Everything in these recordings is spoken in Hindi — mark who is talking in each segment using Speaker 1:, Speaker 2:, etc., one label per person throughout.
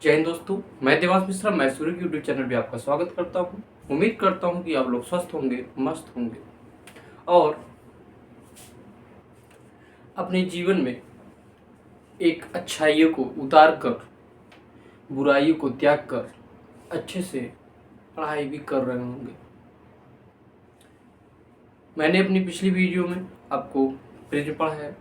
Speaker 1: जय हिंद दोस्तों, मैं देवांश मिश्रा। मैं सूर्य के यूट्यूब चैनल पे आपका स्वागत करता हूँ। उम्मीद करता हूँ कि आप लोग स्वस्थ होंगे, मस्त होंगे और अपने जीवन में एक अच्छाइयों को उतार कर, बुराइयों को त्याग कर अच्छे से पढ़ाई भी कर रहे होंगे। मैंने अपनी पिछली वीडियो में आपको प्रिज्म पढ़ा है।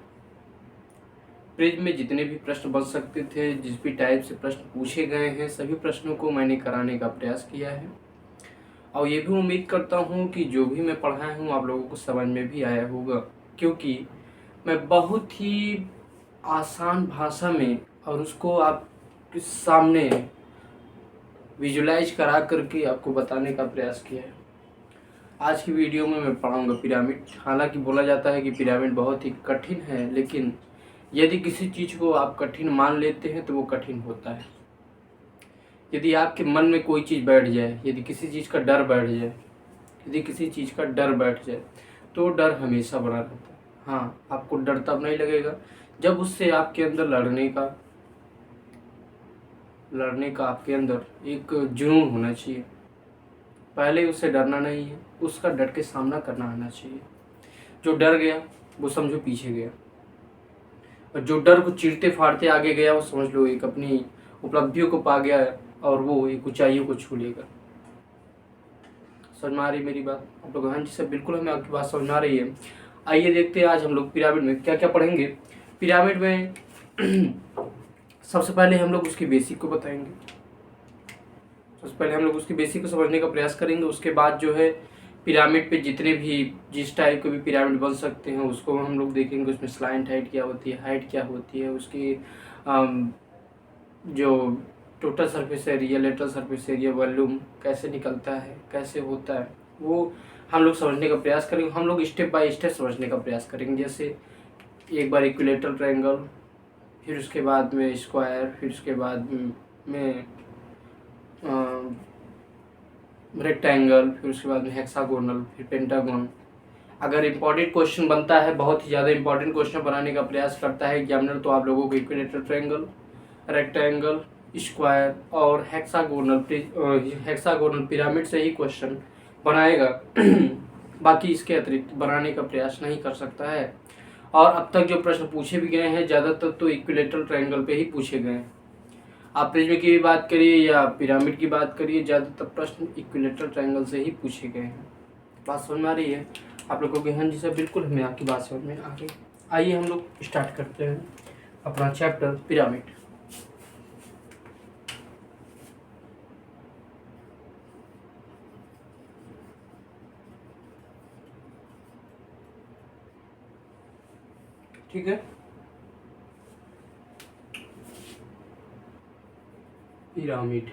Speaker 1: प्रिज्म में जितने भी प्रश्न बन सकते थे, जिस भी टाइप से प्रश्न पूछे गए हैं, सभी प्रश्नों को मैंने कराने का प्रयास किया है और ये भी उम्मीद करता हूँ कि जो भी मैं पढ़ाया हूँ आप लोगों को समझ में भी आया होगा, क्योंकि मैं बहुत ही आसान भाषा में और उसको आपके सामने विजुलाइज करा करके आपको बताने का प्रयास किया है। आज की वीडियो में मैं पढ़ाऊँगा पिरामिड। हालांकि बोला जाता है कि पिरामिड बहुत ही कठिन है, लेकिन यदि किसी चीज़ को आप कठिन मान लेते हैं तो वो कठिन होता है। यदि आपके मन में कोई चीज़ बैठ जाए, यदि किसी चीज़ का डर बैठ जाए, यदि किसी चीज़ का डर बैठ जाए तो डर हमेशा बना रहता है। हाँ, आपको डर तब नहीं लगेगा जब उससे आपके अंदर लड़ने का आपके अंदर एक जुनून होना चाहिए। पहले उससे डरना नहीं है, उसका डट के सामना करना आना चाहिए। जो डर गया वो समझो पीछे गया, और जो डर को चीरते फाड़ते आगे गया वो समझ लो एक अपनी उपलब्धियों को पा गया और वो एक ऊंचाइयों को छू लेगा। समझ में आ रही मेरी बात आप लोग? हाँ जी सर, बिल्कुल हमें आपकी बात समझ में आ रही है। आइए देखते हैं आज हम लोग पिरामिड में क्या क्या पढ़ेंगे। पिरामिड में सबसे पहले हम लोग उसकी बेसिक को बताएंगे। सबसे पहले हम लोग उसकी बेसिक को समझने का प्रयास करेंगे। उसके बाद जो है पिरामिड पे जितने भी जिस टाइप के भी पिरामिड बन सकते हैं उसको हम लोग देखेंगे। उसमें स्लाइंट हाइट क्या होती है, हाइट क्या होती है, उसकी जो total surface area, lateral surface area, volume कैसे निकलता है, कैसे होता है, वो हम लोग समझने का प्रयास करेंगे। हम लोग स्टेप बाय स्टेप समझने का प्रयास करेंगे। जैसे एक बार इक्विलेटरल ट्रायंगल, फिर उसके बाद में स्क्वायर, फिर उसके बाद में रेक्टेंगल, फिर उसके बाद में हेक्सागोनल, फिर पेंटागन। अगर इम्पॉर्टेंट क्वेश्चन बनता है, बहुत ही ज़्यादा इंपॉर्टेंट क्वेश्चन बनाने का प्रयास करता है एग्जामिनर, तो आप लोगों को इक्विलेटरल ट्रायंगल, रेक्टेंगल, स्क्वायर और हेक्सागोनल पिरामिड से ही क्वेश्चन बनाएगा। बाकी इसके अतिरिक्त बनाने का प्रयास नहीं कर सकता है। और अब तक जो प्रश्न पूछे भी गए हैं ज़्यादातर तो इक्विलेटरल ट्रायंगल पे ही पूछे गए हैं। आप प्रिज्म की भी बात करिए या पिरामिड की बात करिए, ज़्यादातर प्रश्न इक्विलेटरल ट्रायंगल से ही पूछे गए हैं। बात समझ में आ रही है आप लोगों की? हाँ जी सर, बिल्कुल हमें आपकी बात समझ में आ गई। आइए हम लोग स्टार्ट करते हैं अपना चैप्टर पिरामिड। ठीक है, पिरामिड।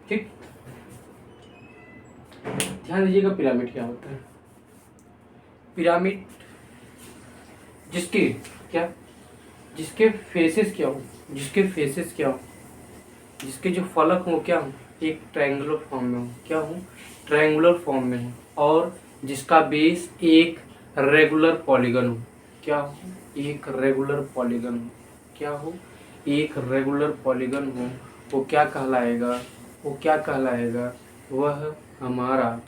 Speaker 1: ठीक, ध्यान दीजिएगा पिरामिड क्या होता है। पिरामिड जिसके क्या, जिसके फेसेस क्या हो, जिसके फेसेस क्या हो, जिसके जो फलक हो क्या हो, एक ट्रायंगुलर फॉर्म में हो। क्या हो? ट्रायंगुलर फॉर्म में हो। और जिसका बेस एक रेगुलर पॉलीगन हो। क्या हो? एक रेगुलर पॉलीगन हो। क्या हो? एक रेगुलर पॉलीगन हो। वो क्या कहलाएगा? वो क्या कहलाएगा? वह हमारा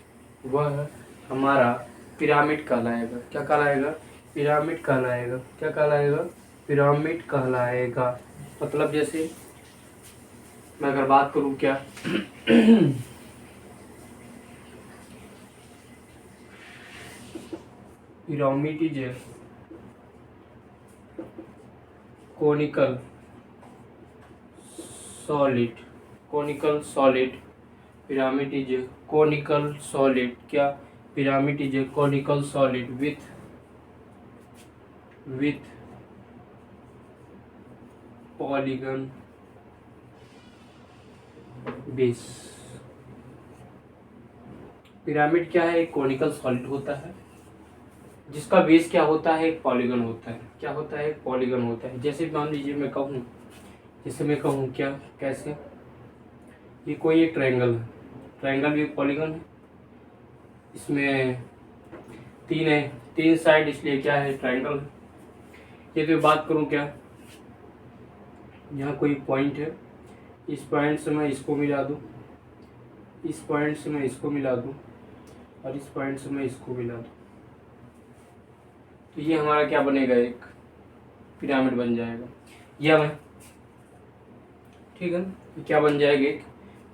Speaker 1: वह हमारा पिरामिड कहलाएगा। क्या कहलाएगा? पिरामिड कहलाएगा। क्या कहलाएगा? पिरामिड कहलाएगा। मतलब जैसे मैं अगर बात करूं क्या, pyramid is a conical solid. Pyramid is a conical solid. क्या? Pyramid is a conical solid with polygon base. Pyramid क्या है? एक कोनिकल सॉलिड होता है जिसका बेस क्या होता है? एक पॉलीगन होता है। क्या होता है? एक पॉलीगन होता है। जैसे मान लीजिए मैं कहूँ क्या, कैसे, ये कोई एक ट्रायंगल है। ट्रायंगल भी एक पॉलीगन है, इसमें 3 है, 3 साइड, इसलिए क्या है, ट्रायंगल है। ये तो बात करूँ क्या, यहाँ कोई पॉइंट है, इस पॉइंट से मैं इसको मिला दूँ, इस पॉइंट से मैं इसको मिला दूँ, और इस पॉइंट से मैं इसको मिला दूँ, तो ये हमारा क्या बनेगा, एक पिरामिड बन जाएगा। या मैं, ठीक है ना, ये क्या बन जाएगा, एक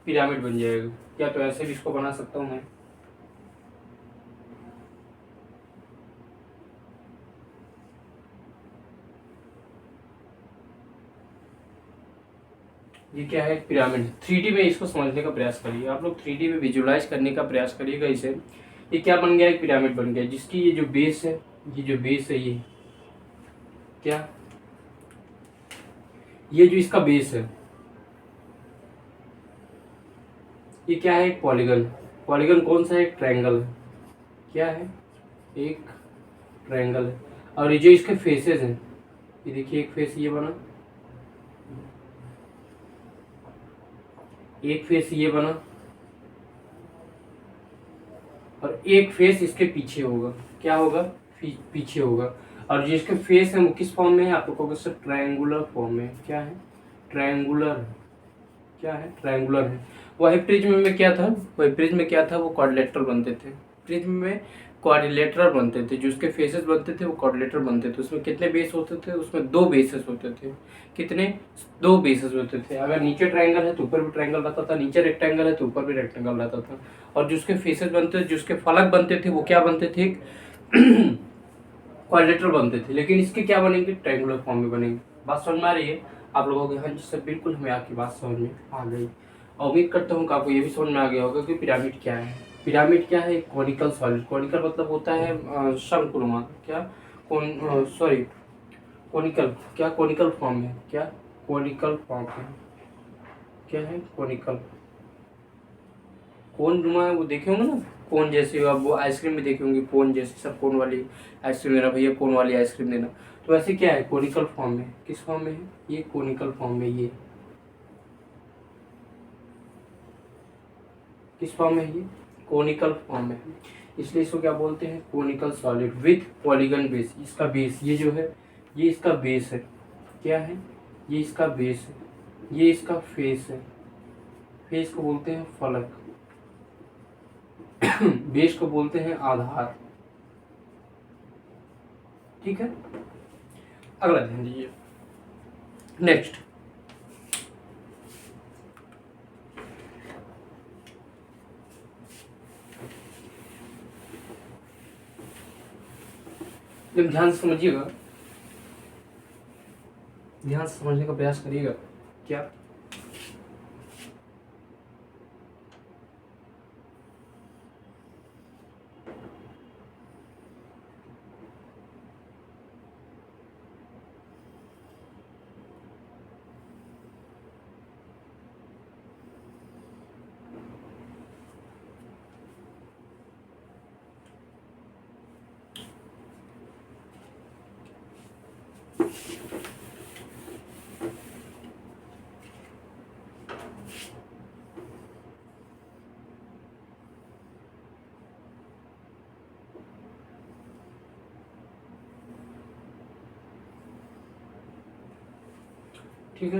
Speaker 1: पिरामिड बन जाएगा। या तो ऐसे भी इसको बना सकता हूँ मैं, ये क्या है, पिरामिड। 3D में इसको समझने का प्रयास करिए आप लोग, 3D में विजुलाइज करने का प्रयास करिएगा इसे। ये क्या बन गया, एक पिरामिड बन गया, जिसकी ये जो बेस है, ये जो बेस है, ये क्या, ये जो इसका बेस है, ये क्या है, एक पॉलीगन। पॉलीगन कौन सा है, एक ट्रायंगल है। क्या है, एक ट्रायंगल है। और ये जो इसके फेसेस हैं, ये देखिए, एक फेस ये बना, एक फेस ये बना, और एक फेस इसके पीछे होगा। क्या होगा, पीछे होगा। और जिसके फेस है वो किस फॉर्म में है, आप लोगों को सर ट्रायंगुलर फॉर्म में। क्या है, ट्रायंगुलर। क्या है, ट्रायंगुलर है। वही प्रिज्म में क्या था, वही प्रिज्म में क्या था, वो क्वाड्रिलेटरल बनते थे। प्रिज्म में क्वाड्रिलेटरल बनते थे, जो उसके फेसेस बनते थे वो क्वाड्रिलेटरल बनते थे। उसमें कितने बेस होते थे, उसमें 2 बेसेस होते थे। कितने, 2 बेसेस होते थे। अगर नीचे ट्रायंगल है तो ऊपर भी ट्रायंगल रहता था, नीचे रेक्टेंगल है तो ऊपर भी रेक्टेंगल रहता था। और जो उसके फेसेस बनते थे, जो उसके फलक बनते थे, वो क्या बनते थे, क्वाड्रिलेटरल बनते थे। लेकिन इसके क्या बनेंगे, ट्रायंगुलर फॉर्म में बनेंगे। बात समझ में आ रही है आप लोगों को? हाँ जी सर, बिल्कुल हमें आपकी बात समझ में आ गई। और उम्मीद करता हूँ कि आपको ये भी समझ में आ गया होगा कि पिरामिड क्या है। पिरामिड क्या है, एक कॉनिकल सॉलिड। कॉनिकल मतलब होता है शंकुनुमा। क्या, सॉरी, कॉनिकल। क्या, कॉनिकल फॉर्म है। क्या, कॉनिकल फॉर्म है। क्या है, कॉनिकल। कोन नुमा है, वो देखे होंगे ना, कोन जैसे। अब वो आइसक्रीम भी देखे होंगे कोन जैसे, सब कोन वाली आइसक्रीम देना भैया, कोन वाली आइसक्रीम देना। तो ऐसे क्या है, कोनिकल फॉर्म में। किस फॉर्म में है, ये कोनिकल फॉर्म में। ये किस फॉर्म में है, ये कोनिकल फॉर्म में है। इसलिए इसको क्या बोलते हैं, conical solid with polygon base. इसका बेस ये जो है, ये इसका बेस है। क्या है, ये इसका बेस है, ये इसका फेस है। फेस को बोलते हैं फलक, बेस को बोलते हैं आधार। ठीक है, अगला ध्यान दीजिए। नेक्स्ट, एकदम ध्यान से समझिएगा, ध्यान से समझने का प्रयास करिएगा। क्या, ठीक है,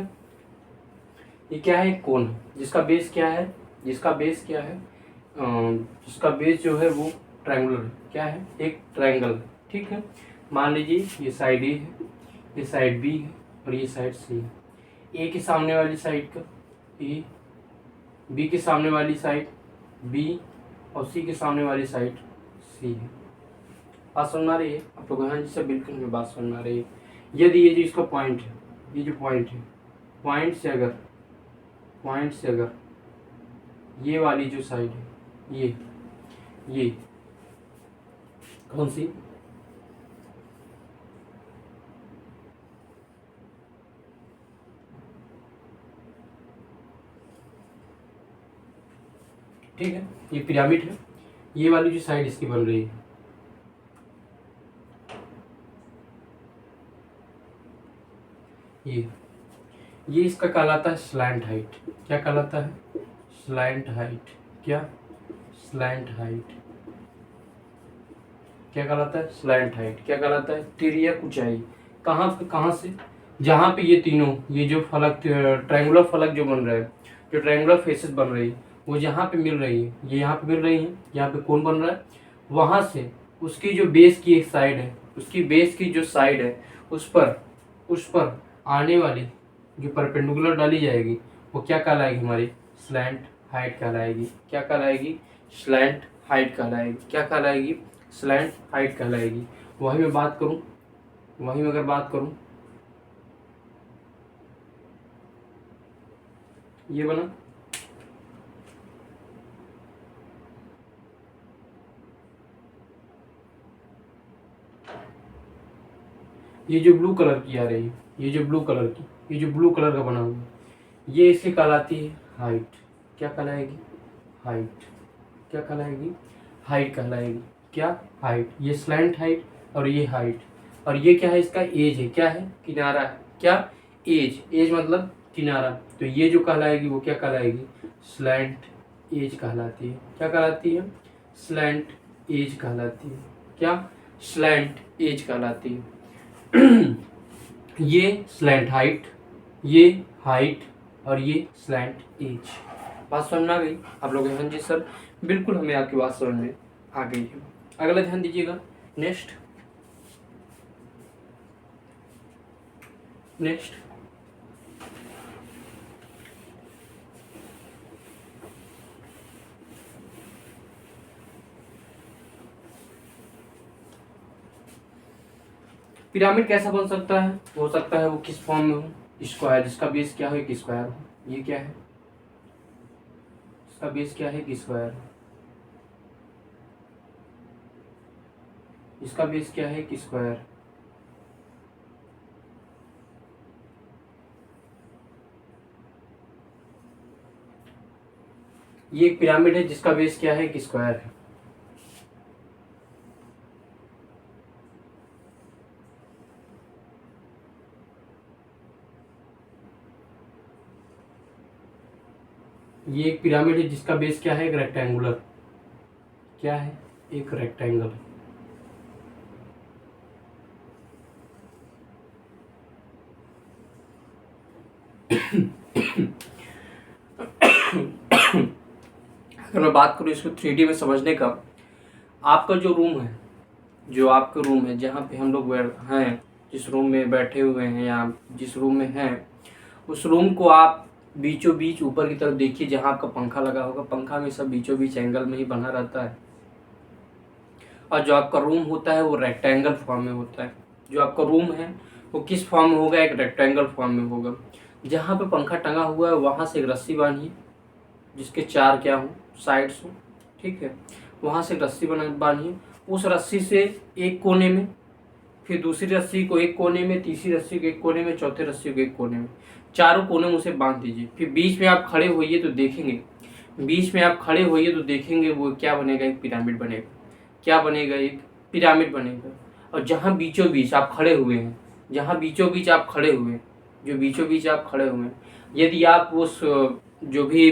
Speaker 1: ये क्या है, कोन। जिसका बेस क्या है, जिसका बेस क्या है, जिसका बेस जो है वो ट्रायंगुलर है। क्या है, एक ट्रायंगल। ठीक है, मान लीजिए ये साइड ए है, ये साइड बी है, और ये साइड सी है। ए के सामने वाली साइड का ए, बी के सामने वाली साइड बी, और सी के सामने वाली साइड सी है। बात समझ में आ रही है आप लोग? हाँ जी सर, बिल्कुल हमें बात समझ में आ रही है। यदि ये जो इसका पॉइंट है, ये जो पॉइंट है, पॉइंट से अगर, पॉइंट से अगर ये वाली जो साइड है, ये कौन सी, ठीक है, ये पिरामिड है। ये वाली जो साइड इसकी बन रही है, ये इसका कहलाता है स्लैंट हाइट। क्या कहलाता है, स्लैंट हाइट। क्या? Slant height. क्या कहलाता है? Slant height. क्या कहलाता है? तिर्यक ऊंचाई। कहाँ से? जहाँ पे ये तीनों, ये जो फलक, ट्रायंगुलर फलक जो बन रहा है, जो ट्रायंगुलर फेसेस बन रही है, वो जहाँ पे मिल रही है, ये यहाँ पे मिल रही है, यहाँ पे कौन बन रहा है, वहाँ से उसकी जो बेस की एक साइड है, उसकी बेस की जो साइड है, उस पर आने वाली जो परपेंडिकुलर डाली जाएगी, वो क्या कहलाएगी? हमारी स्लैंट हाइट कहलाएगी। क्या कहलाएगी? स्लैंट हाइट कहलाएगी। क्या कहलाएगी? स्लैंट हाइट कहलाएगी। वही मैं बात करूं, वही मैं अगर बात करूं, ये बना, ये जो ब्लू कलर की आ रही है, ये जो ब्लू कलर की, ये जो ब्लू कलर का बना हुआ है, ये इसे कहलाती है हाइट। क्या कहलाएगी? हाइट। क्या कहलाएगी? हाइट कहलाएगी। क्या? हाइट। ये स्लैंट हाइट और ये हाइट, और ये क्या है? इसका एज है। क्या है? किनारा है। क्या? एज। एज मतलब किनारा। तो ये जो कहलाएगी वो क्या कहलाएगी? स्लैंट एज कहलाती है। क्या कहलाती है? स्लैंट एज कहलाती है। क्या? स्लैंट एज कहलाती है। ये स्लैंट हाइट, ये हाइट, और ये स्लैंट एज। बात समझ में आ गई आप लोग? हाँ जी सर, बिल्कुल हमें आपकी बात समझ में आ गई है। अगला ध्यान दीजिएगा। नेक्स्ट नेक्स्ट पिरामिड कैसा बन सकता है? हो सकता है वो किस फॉर्म में हो? स्क्वायर, जिसका बेस क्या हो? एक स्क्वायर हो। ये क्या है? इसका बेस क्या है? एक स्क्वायर। इसका बेस क्या है? एक स्क्वायर। ये एक पिरामिड है जिसका बेस क्या है? एक स्क्वायर है। ये एक पिरामिड है जिसका बेस क्या है? एक रेक्टेंगुलर। क्या है? एक रेक्टेंगल। अगर मैं बात करूँ इसको 3D में समझने का, आपका जो रूम है, जो आपका रूम है जहाँ पे हम लोग हैं, जिस रूम में बैठे हुए हैं या जिस रूम में हैं, उस रूम को आप बीचों बीच ऊपर की तरफ देखिए, जहाँ आपका पंखा लगा होगा। पंखा हमेशा बीचों बीच एंगल में ही बना रहता है, और जो आपका रूम होता है वो रेक्टेंगल फॉर्म में होता है। जो आपका रूम है वो किस फॉर्म में होगा? एक रेक्टेंगल फॉर्म में होगा। जहाँ पे पंखा टंगा हुआ है वहाँ से एक रस्सी बांधिए, जिसके 4 क्या हो? साइड्स हो। ठीक है, वहाँ से एक रस्सी बांधिए। उस रस्सी से एक कोने में, फिर दूसरी रस्सी को एक कोने में, तीसरी रस्सी को एक कोने में, चौथे रस्सी को एक कोने में, चारों कोने में उसे बांध दीजिए। फिर बीच में आप खड़े होइए तो देखेंगे, बीच में आप खड़े होइए तो देखेंगे वो क्या बनेगा? एक पिरामिड बनेगा। क्या बनेगा? एक पिरामिड बनेगा। और जहाँ बीचों बीच आप खड़े हुए हैं, जहाँ बीचों बीच आप खड़े हुए हैं, जो बीचों बीच आप खड़े हुए हैं, यदि आप उस जो भी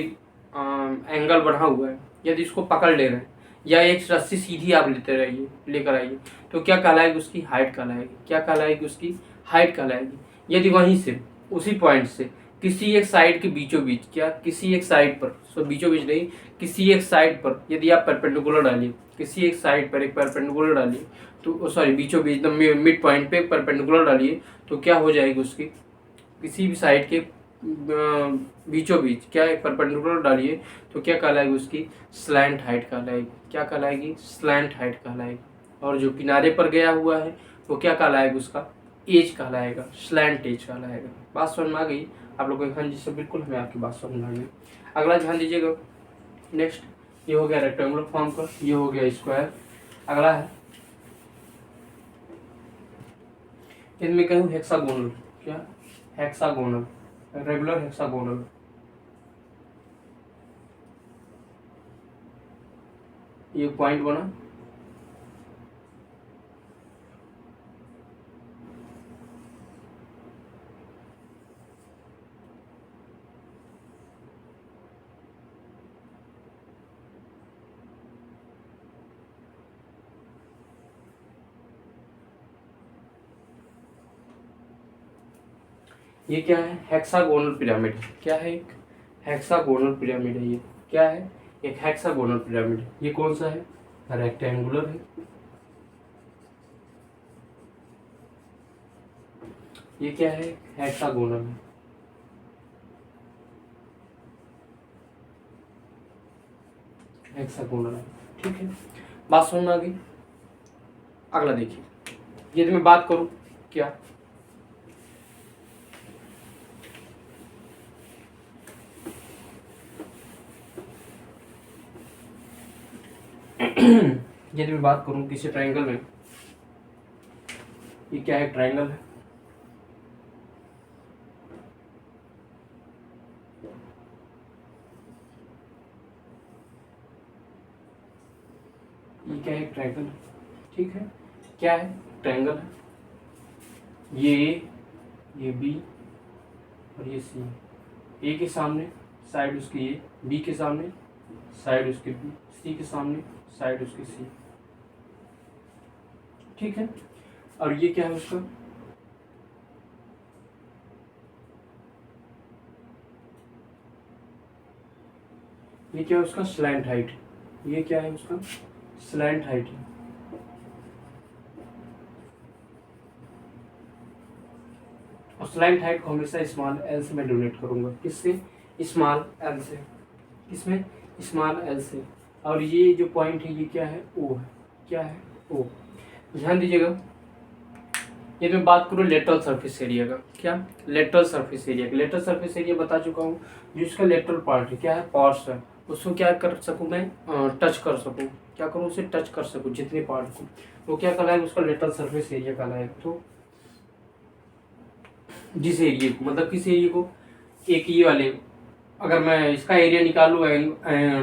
Speaker 1: एंगल बढ़ा हुआ है, यदि इसको पकड़ ले रहे हैं, या एक रस्सी सीधी आप लेते रहिए, लेकर आइए, तो क्या कहलाएगी? उसकी हाइट कहलाएगी। क्या कहलाएगी? उसकी हाइट कहलाएगी। यदि वहीं से, उसी पॉइंट से, किसी एक साइड के बीचों बीच, क्या किसी एक साइड पर, सो बीचों बीच नहीं, किसी एक साइड पर यदि आप परपेंडिकुलर डालिए, किसी एक साइड पर एक परपेंडिकुलर डालिए, तो सॉरी बीचों बीच एकदम मिड पॉइंट पे परपेंडिकुलर डालिए, तो क्या हो जाएगी? उसकी किसी भी साइड के बीचों बीच क्या एक परपेंडिकुलर डालिए, तो क्या कहलाएगी? उसकी स्लैंट हाइट कहलाएगी। क्या कहलाएगी? स्लैंट हाइट कहलाएगी। और जो किनारे पर गया हुआ है वो क्या कहलाएगा? उसका एज कहलाएगा, स्लैंट एज कहलाएगा। बात समझ में आ गई आप लोगों को? हाँ जी सर, बिल्कुल हमें आपकी बात समझ में आ गई। अगला ध्यान दीजिएगा। नेक्स्ट, ये हो गया रेक्टेंगुलर फॉर्म का, ये हो गया स्क्वायर। अगला है, इनमें कहूँ हेक्सागोनल। क्या? Hexagonal, regular hexagonal. ये पॉइंट बना, ये क्या है? Hexagonal pyramid. क्या है? एक हेक्सागोनल पिरामिड है। ये क्या है? एक हेक्सागोनल पिरामिड। ये कौन सा है? रेक्टेंगुलर है। ये क्या है? हेक्सागोनल है। हेक्सागोनल है। ठीक है, बात समझ में आ गई? अगला देखिए, यदि मैं बात करूं क्या, यदि मैं बात करूं किसी ट्रायंगल में, ये क्या है? ट्रायंगल है। ये क्या है? ट्रायंगल है। ठीक है, क्या है? ट्रायंगल है। ये बी और ये सी। ए के सामने साइड उसकी ए, बी के सामने साइड उसके बी, सी के सामने साइड उसके सी। ठीक है, और ये क्या है उसका? ये क्या है उसका? Slant height. ये क्या है उसका? स्लैंट हाइट है। और स्लैंट हाइट को हमेशा स्मॉल एल से मैं डोनेट करूंगा। किससे? स्मॉल एल से। किसमें? स्मॉल एल से। और ये जो पॉइंट है ये क्या है? ओ है। क्या है? ओ। ध्यान दीजिएगा, ये मैं बात करूँ लेटरल सरफेस एरिया का। क्या? लेटरल सरफेस एरिया का। लेटरल सरफेस एरिया बता चुका हूँ, जो इसका लेटरल पार्ट है, क्या है? पार्ट्स है, उसको क्या कर सकूँ मैं? टच कर सकूँ। क्या करूँ? उसे टच कर सकूँ, जितने पार्ट को, वो क्या कहलाएगा? उसका लेटरल सरफेस एरिया कहलाएगा। तो जिस एरिया को, मतलब किस एरिया को? एक ये वाले, अगर मैं इसका एरिया निकालूँ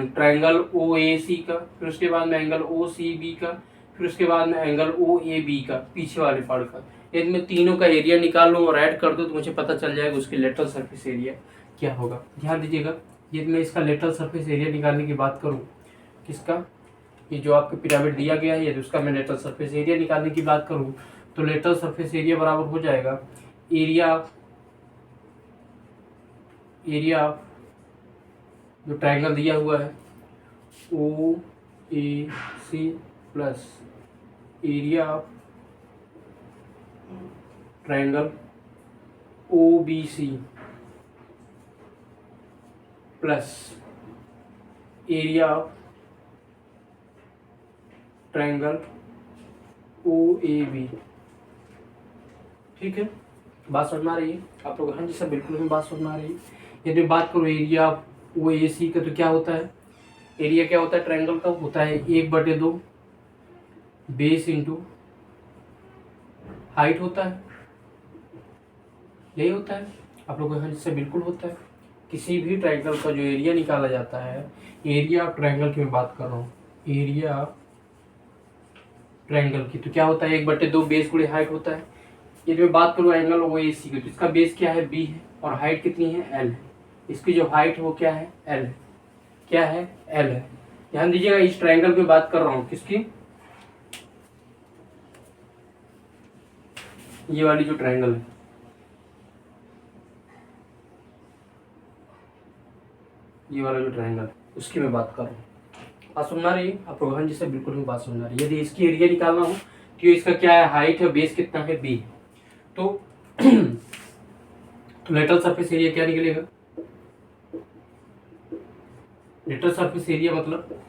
Speaker 1: ट्रायंगल ओ ए सी का, फिर उसके बाद में एंगल ओ सी बी का, फिर उसके बाद में एंगल ओ ए बी का, पीछे वाले पार्ट का, यदि मैं तीनों का एरिया निकाल लूँ और ऐड कर दूँ तो मुझे पता चल जाएगा उसकी लेटरल सरफेस एरिया क्या होगा। ध्यान दीजिएगा, यदि मैं इसका लेटरल सरफेस एरिया निकालने की बात करूँ, किसका? ये जो आपको पिरामिड दिया गया है, यदि उसका मैं लेटरल सरफेस एरिया निकालने की बात करूँ तो लेटरल सरफेस एरिया बराबर हो जाएगा एरिया ऑफ जो ट्रायंगल दिया हुआ है O A C plus area of triangle O B C plus area of triangle O A B. ठीक है, बात समझ में आ रही है आप लोग? हाँ जी सर, बिल्कुल भी बात समझ में आ रही है। यदि बात करूँ एरिया ऑफ ओ ए सी का, तो क्या होता है? एरिया क्या होता है ट्रायंगल का? होता है 1/2 बेस इंटू हाइट होता है। यही होता है आप लोगों के यहाँ से? बिल्कुल होता है। किसी भी ट्रायंगल का जो एरिया निकाला जाता है, एरिया ऑफ ट्रायंगल की मैं बात कर रहा हूँ, एरिया ऑफ ट्रायंगल की, तो क्या होता है? 1/2 बेस गुणे हाइट होता है। यदि मैं बात करूँ एंगल ओ ए सी की, तो इसका बेस क्या है? बी है, और हाइट कितनी है? एल है। इसकी जो हाइट है वो क्या है? एल है। क्या है? एल है। ध्यान दीजिएगा, इस ट्रायंगल की बात कर रहा हूँ, किसकी? ये वाली जो ट्रायंगल है, ये वाला जो ट्रायंगल है, उसकी मैं बात कर रहा हूँ। बात सुनना रही है आप लोग? हाँ जी सर, बिल्कुल भी बात सुनना रही है। यदि इसकी एरिया निकालना हो तो इसका क्या है? हाइट है, बेस कितना है? बी। तो तो लेटरल सरफेस एरिया क्या निकलेगा? लेटरल सरफेस एरिया मतलब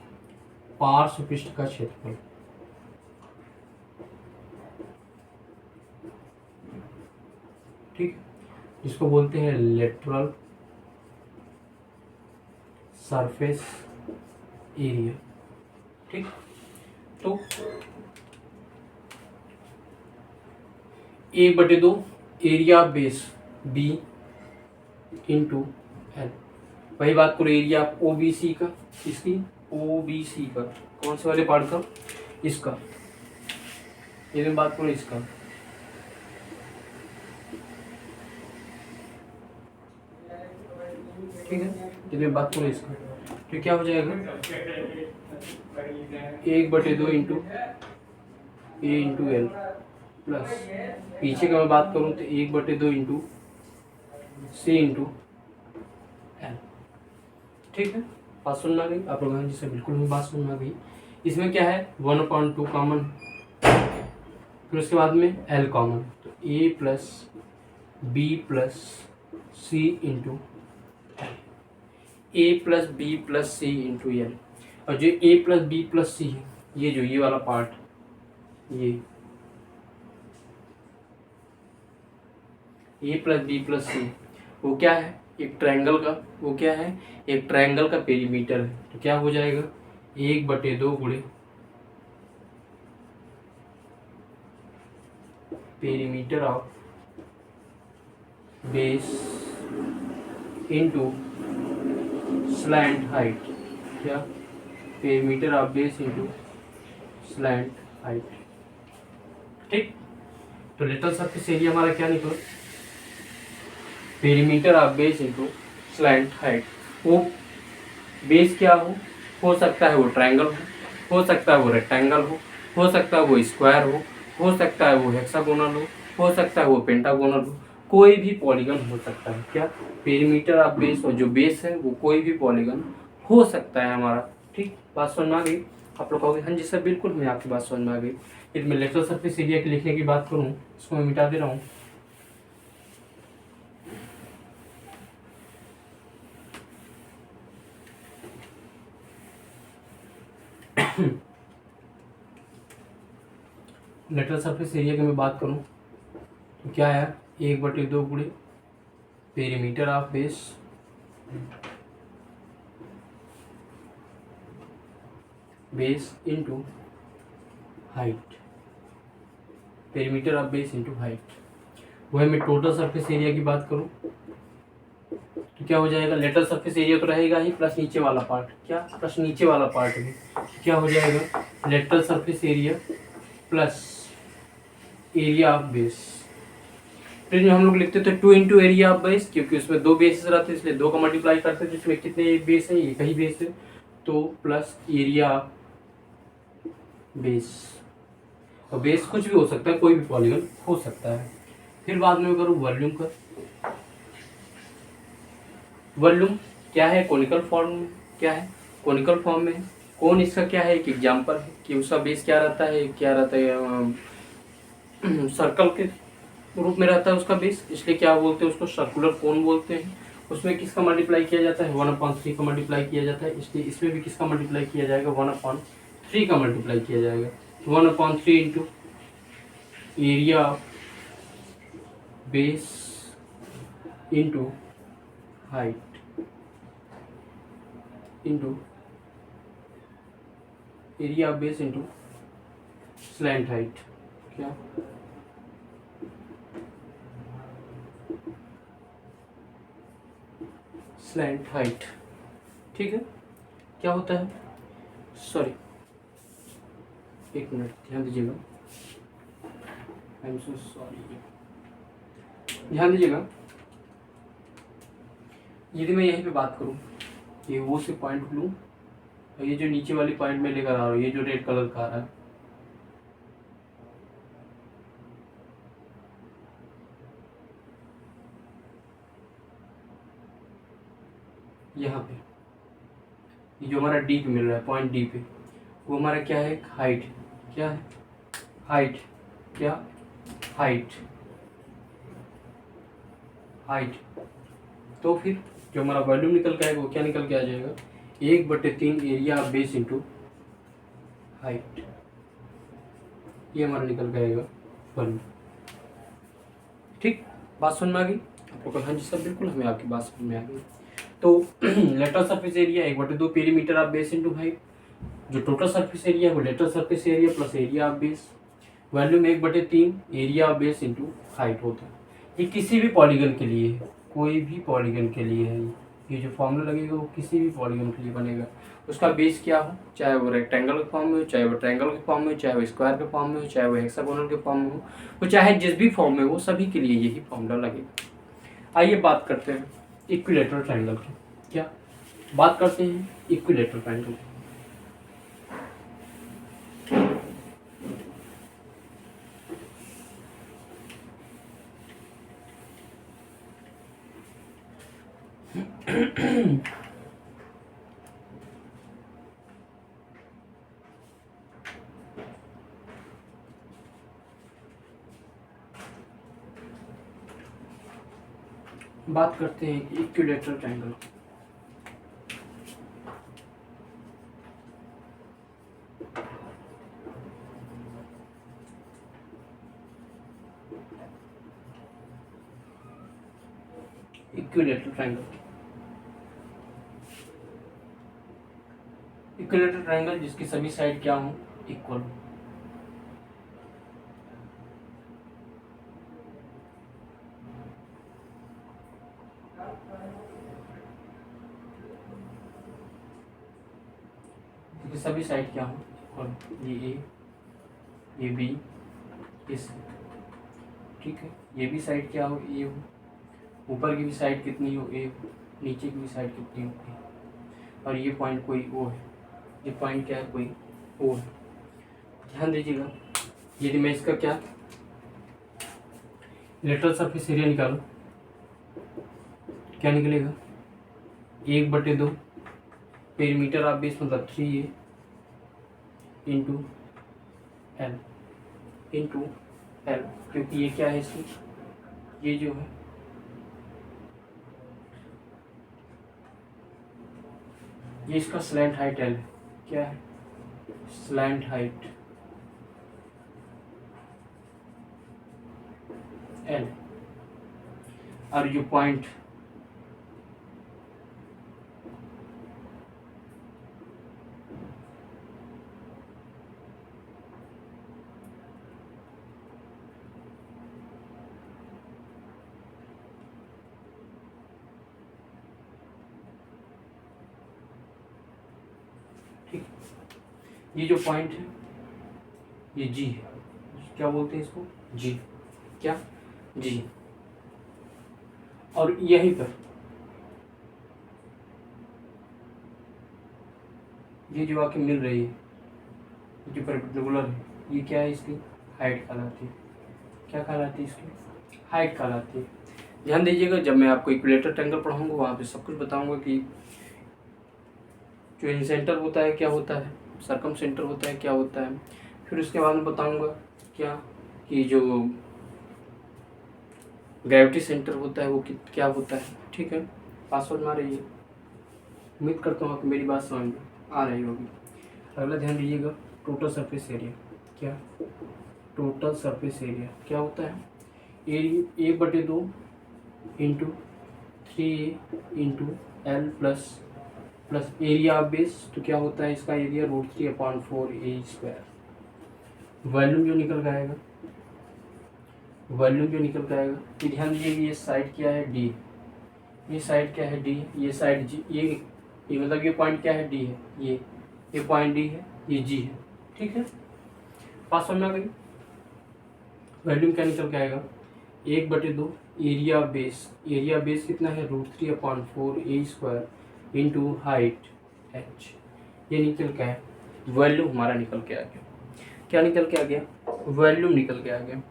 Speaker 1: पार्श्व पृष्ठ का क्षेत्रफल। ठीक, जिसको बोलते हैं लेटरल सरफेस एरिया। ठीक, तो 1/2 area of base B into L. वही बात करो area of O B C का, इसकी ओ बी सी का, कौन से वाले पार्ट का? इसका। यदि मैं बात करूँ इसका, ठीक है, यदि मैं बात करूँ इसका, तो क्या हो जाएगा? 1/2 इंटू ए इंटू एल प्लस, पीछे का मैं बात करूँ तो 1/2 इंटू सी इंटू एल। ठीक है, बात समझ में आ गई आप लोगों जिसे बिल्कुल भी बात समझ में आ गई। इसमें क्या है 1/2 कॉमन, फिर उसके बाद में एल कॉमन, तो ए प्लस बी प्लस सी इंटू एल, ए प्लस बी प्लस सी इंटू एल। और जो ए प्लस बी प्लस सी है, ये जो ये वाला पार्ट, ये ए प्लस बी प्लस सी, वो क्या है एक ट्रायंगल का, वो क्या है एक ट्रायंगल का पेरीमीटर है। तो क्या हो जाएगा 1/2 गुणे perimeter of base into slant height. क्या perimeter of base into slant height. ठीक, तो लेटरल सरफेस एरिया हमारा क्या निकला, perimeter of base into slant height. वो बेस क्या हो सकता है वो ट्रायंगल हो सकता है वो रेक्टेंगल हो सकता है वो स्क्वायर हो सकता है वो हेक्सागोनल हो सकता है वो पेंटागोनल हो, कोई भी पॉलीगन हो सकता है। क्या पेरीमीटर ऑफ बेस, और जो बेस है वो कोई भी पॉलीगन हो सकता है हमारा। ठीक, बात समझ में आ गई आप लोग कहोगे हाँ जी सर बिल्कुल मैं आपकी बात समझ में आ गई। यदि मैं लेटरल सरफेस एरिया की लिखने की बात करूँ, इसको मैं मिटा दे रहा हूँ। लेटरल सरफेस एरिया की मैं बात करूं तो क्या है 1/2 गुणे perimeter of base into height, perimeter of base into height. वही मैं टोटल सरफेस एरिया की बात करूं तो क्या हो जाएगा, लेटरल सरफेस एरिया तो रहेगा ही प्लस नीचे वाला पार्ट, क्या प्लस नीचे वाला पार्ट भी, क्या हो जाएगा lateral surface area plus area of base. फिर हम लोग लिखते थे 2 इंटू एरिया ऑफ बेस, क्योंकि उसमें 2 बेसेस रहते हैं इसलिए 2 का मल्टीप्लाई करते थे, इसमें कितने बेस है एक ही बेस है, तो प्लस एरिया ऑफ बेस। और बेस कुछ भी हो सकता है, कोई भी पॉलीगन हो सकता है। फिर बाद में करूँ वॉल्यूम का, वॉल्यूम क्या है कोनिकल फॉर्म, क्या है कोनिकल फॉर्म में, कौन इसका क्या है एक एग्जाम्पल है कि उसका बेस क्या रहता है, सर्कल के रूप में रहता है उसका बेस, इसलिए क्या बोलते हैं उसको सर्कुलर कोन बोलते हैं। उसमें किसका मल्टीप्लाई किया जाता है 1/3 का मल्टीप्लाई किया जाता है, इसलिए इसमें भी किसका मल्टीप्लाई किया जाएगा 1/3 का मल्टीप्लाई किया जाएगा। 1/3 into area base into height into area base into slant height. क्या स्लैंट हाइट। ठीक है, क्या होता है, सॉरी एक मिनट ध्यान दीजिएगा, आई एम सो सॉरी, ध्यान दीजिएगा। यदि मैं यहीं पे बात करूँ, ये वो से पॉइंट लूँ और ये जो नीचे वाली पॉइंट में लेकर आ रहा हूँ, ये जो रेड कलर का आ रहा है, यहाँ पे ये जो हमारा डी पे मिल रहा है पॉइंट डी पे, वो हमारा क्या है हाइट, क्या है हाइट, क्या हाइट, हाइट। तो फिर जो हमारा वॉल्यूम निकल के आएगा वो क्या निकल के आ जाएगा 1/3 area of base into height, ये हमारा निकल के आएगा वॉल्यूम। ठीक, बात समझ में आ गई आप लोग, हाँ जी सर बिल्कुल हमें आपकी बात समझ में आ गई। तो lateral surface area 1/2 perimeter of base into height, जो टोटल सरफेस एरिया है वो lateral surface area plus area of base, volume 1/3 area of base into height होता है। ये किसी भी पॉलीगन के लिए है, कोई भी पॉलीगन के लिए है, ये जो फॉर्मूला लगेगा वो किसी भी पॉलीगन के लिए बनेगा। उसका बेस क्या हो, चाहे वो रेक्टेंगल के फॉर्म में हो, चाहे वो ट्रायंगल के फॉर्म में हो, चाहे वो स्क्वायर के फॉर्म में हो, चाहे वो हेक्सागोनल के फॉर्म में हो, वो चाहे जिस भी फॉर्म में हो, सभी के लिए यही फॉर्मूला लगेगा। आइए बात करते हैं इक्विलेटरल ट्रायंगल की, क्या बात करते हैं इक्विलेटरल ट्रायंगल की। बात करते हैं equilateral triangle. Equilateral triangle, equilateral triangle जिसकी सभी साइड क्या हो, इक्वल हो। सभी साइड क्या हो, इक्वल। ये ए, ये बी, ये सी, ठीक है। ये भी साइड क्या हो, ए हो। ऊपर की भी साइड कितनी हो, ए हो। नीचे की भी साइड कितनी हो, ए। और ये पॉइंट कोई ओ है, ये पॉइंट क्या है, कोई ओ है। ध्यान दीजिएगा, यदि मैं इसका क्या लेटरल सरफेस एरिया निकालो, क्या निकलेगा, 1/2 पेरीमीटर ऑफ बेस मतलब 3a इंटू एल, क्योंकि ये क्या है इसकी, ये जो है ये इसका स्लैंट हाइट एल है। क्या है, स्लैंट हाइट एल। और जो पॉइंट ठीक, ये जो पॉइंट है ये जी है, क्या बोलते हैं इसको, जी, क्या, जी। और यहीं पर ये जो आके मिल रही है, जो परपेंडिकुलर है, ये क्या है, इसकी हाइट कहलाती है। क्या कहलाती है, इसकी हाइट कहलाती है। ध्यान दीजिएगा, जब मैं आपको इक्विलेटरल ट्रायंगल पढ़ाऊंगा वहाँ पे सब कुछ बताऊंगा कि जो इंसेंटर होता है क्या होता है, सर्कम सेंटर होता है क्या होता है। फिर उसके बाद में बताऊंगा क्या कि जो ग्रेविटी सेंटर होता है वो क्या होता है। ठीक है, बात समझ में आ रही है, उम्मीद करता हूँ आपको मेरी बात समझ में आ रही होगी। अगला ध्यान दीजिएगा, टोटल सरफेस एरिया। क्या, टोटल सरफेस एरिया क्या होता है, area 1/2 into 3a into L plus area of base. तो क्या होता है इसका एरिया, √3/4a²। वॉल्यूम जो निकल जाएगा, तो ध्यान दीजिए ये साइड क्या है, डी। ये साइड क्या है, डी। ये साइड जी, ये मतलब ये पॉइंट क्या है, डी है। ये पॉइंट डी है, ये जी है। ठीक है, बात समझ में आ गई। वॉल्यूम क्या निकल के आएगा, 1/2 एरिया बेस कितना है, √3/4a² इंटू हाइट h। ये निकल के है, वॉल्यूम हमारा निकल के आ गया। क्या निकल के आ गया, वॉल्यूम निकल के आ गया।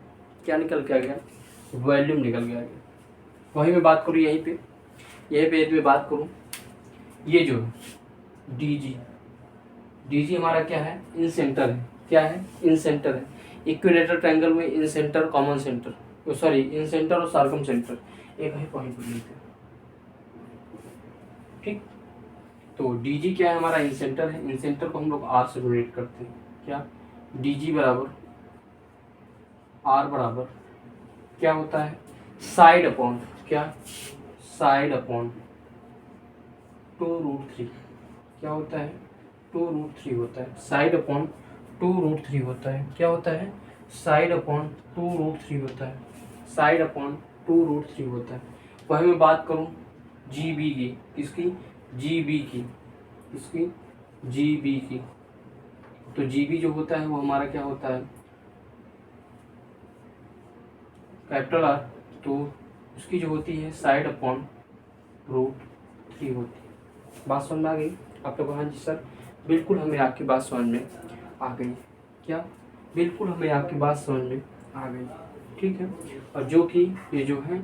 Speaker 1: क्या निकल के आ गया, वॉल्यूम निकल के आ गया। वही मैं बात करूँ यहीं पे यदि मैं बात करूँ, ये जो डी जी हमारा क्या है, इन सेंटर है। क्या है, इन सेंटर है। इक्विलेटरल ट्रायंगल में incentre, common centre, sorry incentre और सार्कम सेंटर एक ही पॉइंट पर मिलते हैं। ठीक, तो डी जी क्या है, हमारा इन सेंटर है। इन सेंटर को हम लोग आर से डिनोट करते हैं। क्या, डी जी बराबर आर बराबर क्या होता है, साइड अपॉन क्या, साइड अपॉन 2√3। क्या होता है, 2√3 होता है। साइड अपॉन 2√3 होता है। क्या होता है, साइड अपॉन 2√3 होता है। साइड अपॉन 2√3 होता है। वही मैं बात करूं जी बी की, किसकी, जी बी की, इसकी जी बी की। तो जी बी जो होता है वो हमारा क्या होता है, कैपिटल आर। तो उसकी जो होती है साइड अपॉन √3 होती है। बात समझ में आ गई आप लोग, हाँ जी सर, बिल्कुल हमें आपकी बात समझ में आ गई। क्या, बिल्कुल हमें आपकी बात समझ में आ गई। ठीक है, और जो कि ये जो है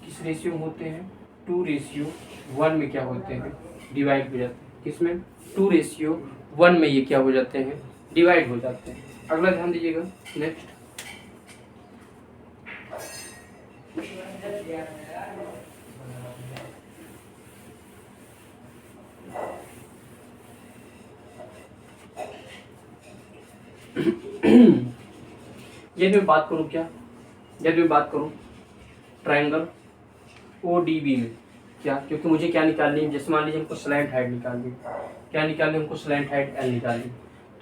Speaker 1: किस रेशियो में होते हैं, 2:1 में क्या होते हैं, डिवाइड हो जाते हैं। किसमें? 2:1 में ये क्या हो जाते हैं, डिवाइड हो जाते हैं। अगला ध्यान दीजिएगा। नेक्स्ट, यदि मैं बात करूं क्या, यदि मैं बात करूं ट्रायंगल ODB में क्या, क्योंकि मुझे क्या निकालनी है, जैसे मान लीजिए हमको स्लैंट हाइट निकालनी है, क्या निकालनी है हमको, स्लैंट हाइट L निकालनी है।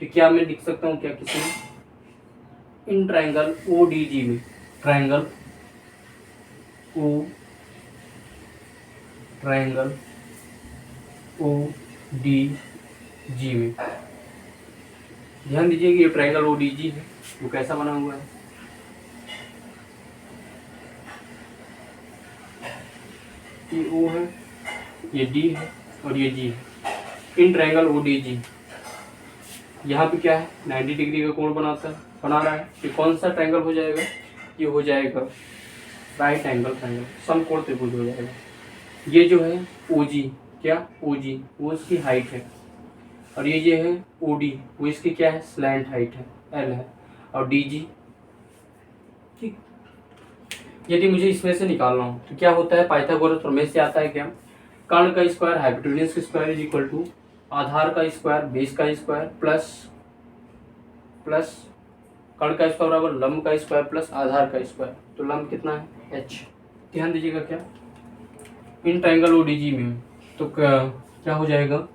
Speaker 1: तो क्या मैं लिख सकता हूँ क्या किसी में, इन ट्रायंगल ODG में, ट्रायंगल ODG में ध्यान दीजिए कि ये ट्रायंगल ODG है, वो कैसा बना हुआ है, ये O है, ये D है और ये G है। इन ट्रायंगल ODG यहाँ पे क्या है, 90 डिग्री का कोण बना रहा है। ये कौन सा ट्रायंगल हो जाएगा, ये हो जाएगा राइट एंगल ट्रायंगल, समकोण त्रिभुज हो जाएगा। ये जो है OG, क्या OG, वो इसकी हाइट है, और ये है OD, वो इसकी क्या है, स्लैंट हाइट है, L है, और DG। ठीक, यदि मुझे इसमें से निकालना हो तो क्या होता है, पाइथागोरस प्रमेय से आता है क्या, कर्ण का स्क्वायर हाइपोटेन्यूज का स्क्वायर इज इक्वल टू आधार का स्क्वायर बेस का स्क्वायर प्लस कर्ण का स्क्वायर बराबर लंब का स्क्वायर प्लस आधार का स्क्वायर। तो लंब कितना है, H। ध्यान दीजिएगा क्या, इन ट्रायंगल ODG में तो क्या हो जाएगा,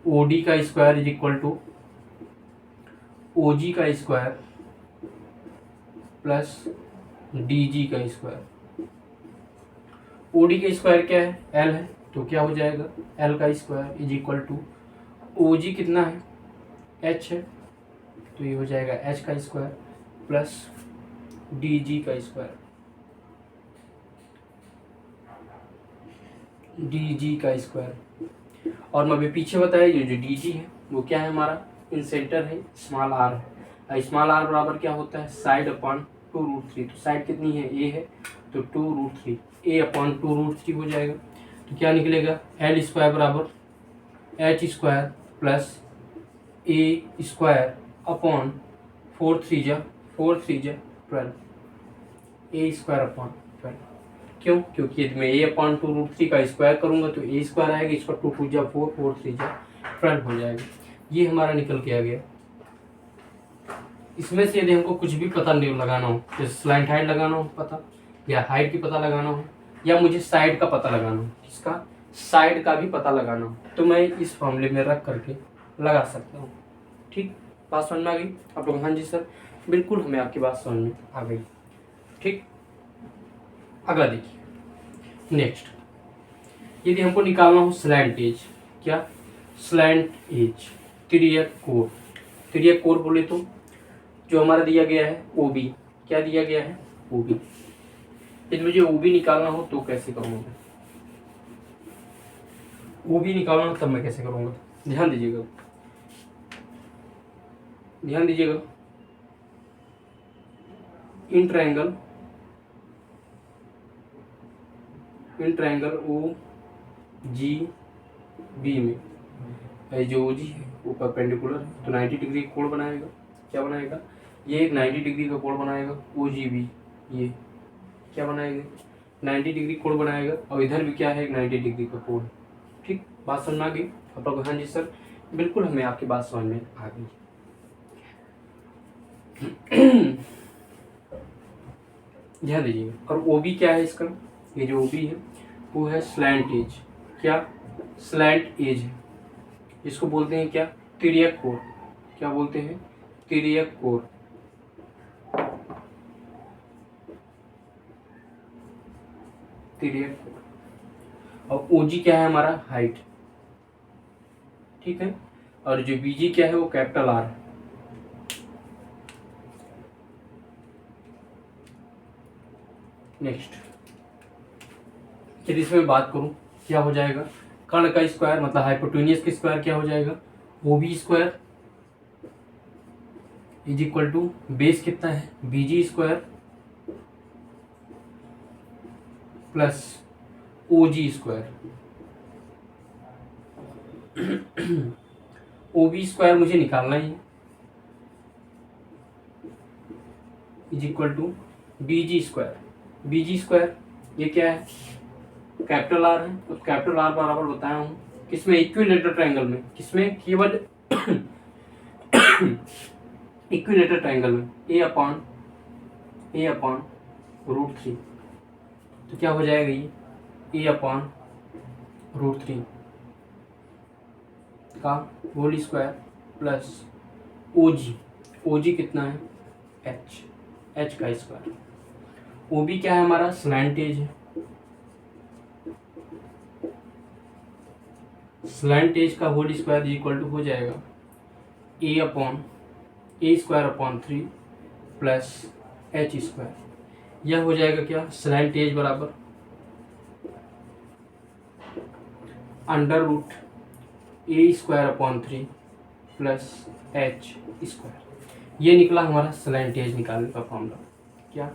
Speaker 1: OD का square is equal to OG का स्क्वायर प्लस DG का स्क्वायर। OD का स्क्वायर क्या है, L है, तो क्या हो जाएगा, L का square is equal to OG कितना है, H है, तो ये हो जाएगा H का स्क्वायर प्लस DG का स्क्वायर, DG का स्क्वायर। और मैं अभी पीछे बताया ये जो DG है वो क्या है हमारा, इन सेंटर है, स्मॉल r है। स्मॉल r बराबर क्या होता है, साइड अपॉन 2√3। तो साइड कितनी है, A है, तो 2√3, A अपॉन 2√3 हो जाएगा। तो क्या निकलेगा, L स्क्वायर बराबर H square plus A square upon 4 3 जा 12, A स्क्वायर अपॉन 12। क्यों, क्योंकि यदि मैं A अपॉन 2√3 का स्क्वायर करूंगा तो A स्क्वायर आएगा, इसका 2 2 जा 4, 4 3 जा 12 हो जाएगा। ये हमारा निकल के आ गया। इसमें से यदि हमको कुछ भी पता नहीं लगाना हो, जैसे स्लैंट हाइट लगाना हो पता, या हाइट की पता लगाना हो, या मुझे साइड का पता लगाना हो, किसका, साइड का भी पता लगाना हो, तो मैं इस फॉर्मूले में रख करके लगा सकता हूँ। ठीक, बात समझ में आ गई आप लोग? हाँ जी सर, बिल्कुल हमें आपकी बात समझ में आ गई। ठीक, अगला देखिए। नेक्स्ट, यदि हमको निकालना हो स्लैंट एज, क्या, स्लैंट एज, तिर्यक कोण। तिर्यक कोण बोले तो जो हमारा दिया गया है OB, क्या दिया गया है, OB। यदि मुझे OB निकालना हो तो कैसे करूँगा, OB निकालना हो तब मैं कैसे करूँगा, ध्यान दीजिएगा, ध्यान दीजिएगा। इन ट्रायंगल OGB में जो OG है वो परपेंडिकुलर है, तो 90 डिग्री का कोण बनाएगा। क्या बनाएगा, ये एक 90 डिग्री का कोण बनाएगा OGB, ये क्या बनाएगा, 90 डिग्री कोण बनाएगा, और इधर भी क्या है, एक 90 डिग्री का कोण। ठीक, बात समझ में आ गई आप लोग? हाँ जी सर, बिल्कुल हमें आपकी बात समझ में आ गई। ध्यान दीजिएगा। और OB क्या है इसका, ये जो OB है वो है स्लैंट एज। क्या, स्लैंट एज है, इसको बोलते हैं क्या, तिर्यक कोण। क्या बोलते हैं, तिर्यक कोण। तिर्यक कोण। और OG क्या है हमारा, हाइट। ठीक है, और जो BG क्या है वो कैपिटल R है। नेक्स्ट, यदि इसमें बात करूं क्या हो जाएगा, कर्ण का स्क्वायर मतलब हाइपोटेन्यूज का स्क्वायर क्या हो जाएगा, OB square is equal to base कितना है, BG square plus O G square, O B square मुझे निकालना ही is equal to B G square. B G square ये क्या है, कैपिटल आर है, तो कैपिटल आर बराबर बताया हूँ किसमें, इक्विलेटरल ट्रायंगल में, किसमें, केवल इक्विलेटरल ट्रायंगल में ए अपॉन रूट थ्री। तो क्या हो जाएगा ये, ए अपॉन रूट थ्री का होल स्क्वायर प्लस ओ जी कितना है, एच का स्क्वायर। ओ बी क्या है हमारा, स्लैंट एज है, स्लैंट एज का होल स्क्वायर इक्वल टू हो जाएगा A square upon three plus H square. यह हो जाएगा क्या, स्लैंट एज बराबर under root A square upon three plus H square. ये निकला हमारा स्लैंट एज निकालने का फॉर्मूला। क्या,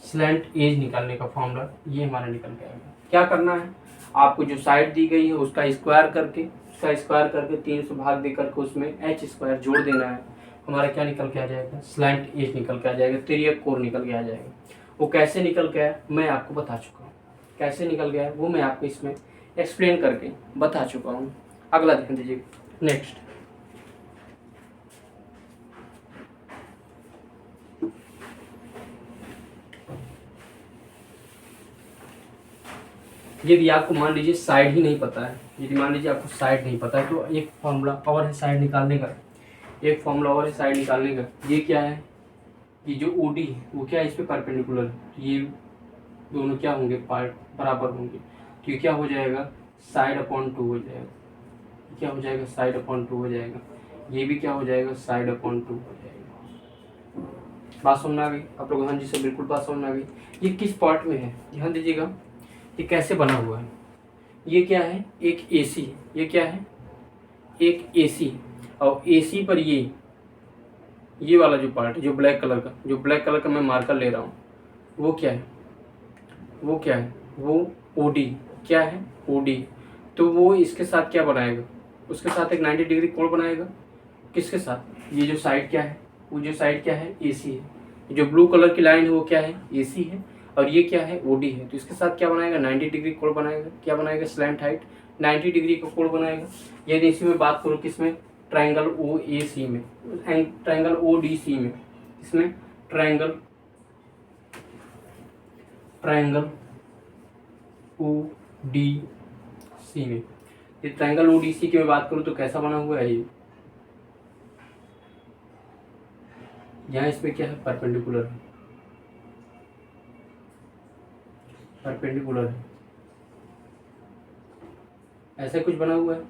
Speaker 1: स्लैंट एज निकालने का फॉर्मूला ये हमारा निकल के आएगा। क्या करना है आपको, जो साइड दी गई है उसका स्क्वायर करके 3 से भाग दे करके उसमें एच स्क्वायर जोड़ देना है। हमारा क्या निकल के आ जाएगा, स्लैंट एज निकल के आ जाएगा, तिर्यक कोण निकल के आ जाएगा। वो कैसे निकल के आया मैं आपको बता चुका हूँ, कैसे निकल गया वो मैं आपको इसमें एक्सप्लेन करके बता चुका हूँ। अगला ध्यान दीजिए, नेक्स्ट यदि आपको मान लीजिए साइड ही नहीं पता है, यदि मान लीजिए आपको साइड नहीं पता है, तो एक फॉर्मूला और है साइड निकालने का, ये क्या है, ये जो ओ डी है वो क्या है, इस पे परपेंडिकुलर है, ये दोनों क्या होंगे, पार्ट बराबर होंगे, तो ये क्या हो जाएगा, साइड अपॉन टू हो जाएगा, क्या हो जाएगा, साइड अपॉन टू हो जाएगा, ये भी क्या हो जाएगा, साइड अपॉन टू हो जाएगा। बात समझ आ गई आप लोग, हाँ जी से बिल्कुल बात समझ आ गई। ये किस पार्ट में है ध्यान दीजिएगा, ये कैसे बना हुआ है, ये क्या है, एक एसी, ये क्या है, एक एसी, और एसी पर ये वाला जो पार्ट है, जो ब्लैक कलर का मैं मार्कर ले रहा हूँ, वो क्या है, वो ओडी, क्या है, ओडी। तो वो इसके साथ क्या बनाएगा, उसके साथ एक 90 डिग्री कोण बनाएगा, किसके साथ, ये जो साइड क्या है, वो जो साइड क्या है, एसी है, जो ब्लू कलर की लाइन है वो क्या है, एसी है, और ये क्या है, ओडी है, तो इसके साथ क्या बनाएगा, 90 डिग्री कोण बनाएगा, क्या बनाएगा, स्लैंट हाइट 90 डिग्री का कोण बनाएगा। यदि इसी में बात करूँ किसमें, ट्रायंगल ओ ए सी में, ट्रायंगल ओ डी सी में, इसमें ट्रायंगल ओ डी सी में, ये ट्रायंगल ओ डी सी की मैं बात करूँ तो कैसा बना हुआ है, ये यहाँ इस पे क्या है, परपेंडिकुलर है, ऐसा कुछ बना हुआ है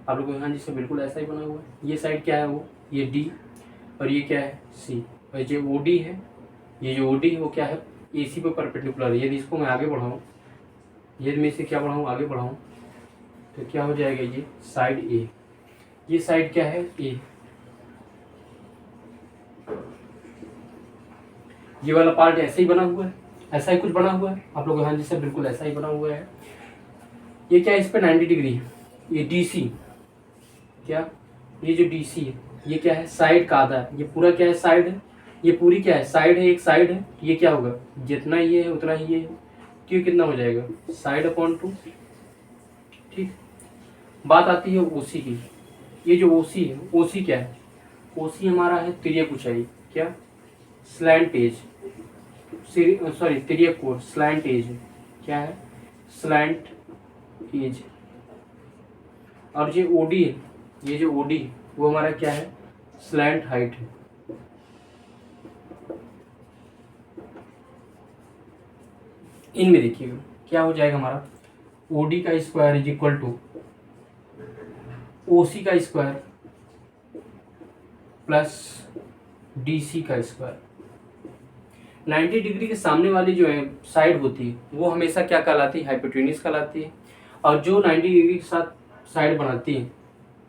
Speaker 1: आप लोगों को, हाँ जिससे बिल्कुल ऐसा ही बना हुआ है। ये साइड क्या है, वो ये डी, और ये क्या है, सी, और ये ओ डी है, ये जो ओ डी है वो क्या है, ए सी पे परपेंडिकुलर है। यदि इसको मैं आगे बढ़ाऊँ, यदि मैं इसे क्या बढ़ाऊँ, आगे बढ़ाऊँ, तो क्या हो जाएगा, ये साइड ए, ये साइड क्या है, ए, ये वाला पार्ट ऐसे ही बना हुआ है, ऐसा ही कुछ बना हुआ है आप लोग, हाँ जी सर बिल्कुल ऐसा ही बना हुआ है। ये क्या है, इस पे 90 डिग्री है, ये डीसी, क्या, ये जो डीसी है ये क्या है, साइड का आधा है, ये पूरा क्या है, साइड है, ये पूरी क्या है, साइड है, एक साइड है, ये क्या होगा, जितना ये है उतना ही ये है, तो ये कितना हो जाएगा, साइड अपॉन टू। ठीक, बात आती है ओसी की, ये जो ओसी है, ओसी क्या है, ओसी हमारा है तिर्यक ऊंचाई, क्या, स्लैंट एज, सॉरी तिर्यक कोण, स्लैंट एज है, क्या है, स्लैंट एज। और जो ओडी है, ये जो ओडी वो हमारा क्या है, स्लैंट हाइट है। इनमें देखिएगा क्या हो जाएगा हमारा, ओडी का square is equal to OC का स्क्वायर प्लस डीसी का स्क्वायर। 90 डिग्री के सामने वाली जो है साइड होती है वो हमेशा क्या कहलाती है, हाइपोटेन्यूज कहलाती है, और जो 90 डिग्री के साथ साइड बनाती है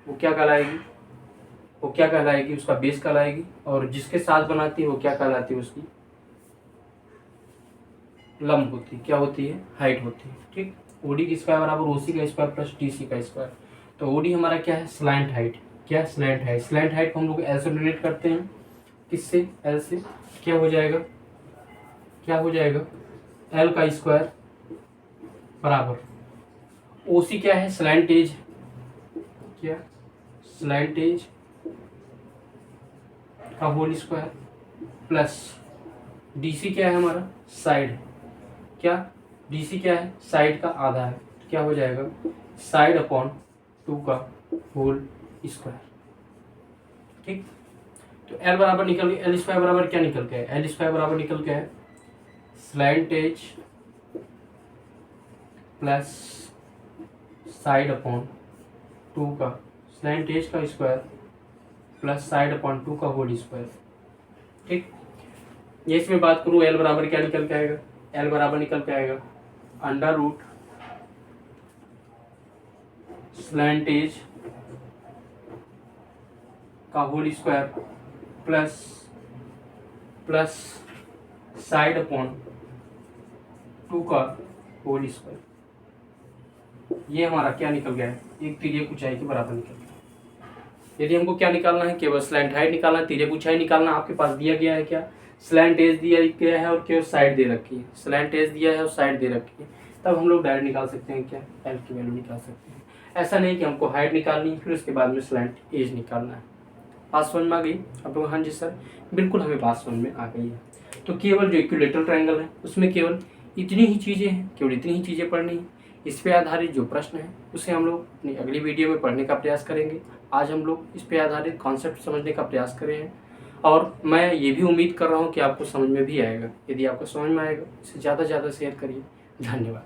Speaker 1: वो क्या कहलाएगी, उसका बेस कहलाएगी, और जिसके साथ बनाती है वो क्या कहलाती है, उसकी लंब होती है, क्या होती है, हाइट होती है। ठीक, ओडी की स्क्वायर बराबर ओसी का स्क्वायर प्लस डीसी का स्क्वायर। तो ओडी हमारा क्या है, स्लैंट हाइट। क्या स्लैंट हाइट, स्लैंट हाइट को हम लोग एल से डिनोट करते हैं। किससे, एल से। क्या हो जाएगा, क्या हो जाएगा, एल का स्क्वायर बराबर ओसी क्या है, स्लैंट एज। क्या, स्लैंट एज का होल स्क्वायर प्लस डीसी क्या है हमारा, साइड। क्या, डीसी क्या है, साइड का आधा है। तो क्या हो जाएगा, साइड अपॉन 2 का होल स्क्वायर। ठीक, तो एल बराबर निकल गया, एल स्क्वायर बराबर क्या निकल के है, एल स्क्वायर बराबर निकल के है slant edge plus side upon 2 का, स्लैंट एज का स्क्वायर प्लस साइड अपॉन 2 का होल स्क्वायर। ठीक, ये इसमें बात करूँ एल बराबर क्या निकल के आएगा, एल बराबर निकल के आएगा अंडर रूट स्लैंट एज का whole square plus plus side upon 2 का होल स्क्वायर। ये हमारा क्या निकल गया है, एक तिर्यक ऊंचाई के बराबर निकल गया। यदि हमको क्या निकालना है, केवल स्लैंट हाइट निकालना है, तिर्यक ऊंचाई निकालना, आपके पास दिया गया है क्या, स्लैंट एज दिया गया है और केवल साइड दे रखी है, स्लैंट एज दिया है और साइड दे रखी है, तब हम लोग डायरेक्ट निकाल सकते हैं क्या, एल की वैल्यू निकाल सकते हैं। ऐसा नहीं कि हमको हाइट निकालनी है फिर उसके बाद में स्लैंट एज निकालना है। बात समझ में आ गई आप लोग, हाँ जी सर, बिल्कुल हमें बात समझ में आ गई है। तो केवल जो इक्विलेटरल ट्रायंगल है उसमें केवल इतनी ही चीज़ें हैं, केवल इतनी ही चीज़ें पढ़नी है। इस पे आधारित जो प्रश्न है उसे हम लोग अपनी अगली वीडियो में पढ़ने का प्रयास करेंगे। आज हम लोग इस पे आधारित कॉन्सेप्ट समझने का प्रयास कर रहे हैं और मैं ये भी उम्मीद कर रहा हूँ कि आपको समझ में भी आएगा। यदि आपको समझ में आएगा इसे ज़्यादा से ज़्यादा शेयर करिए। धन्यवाद।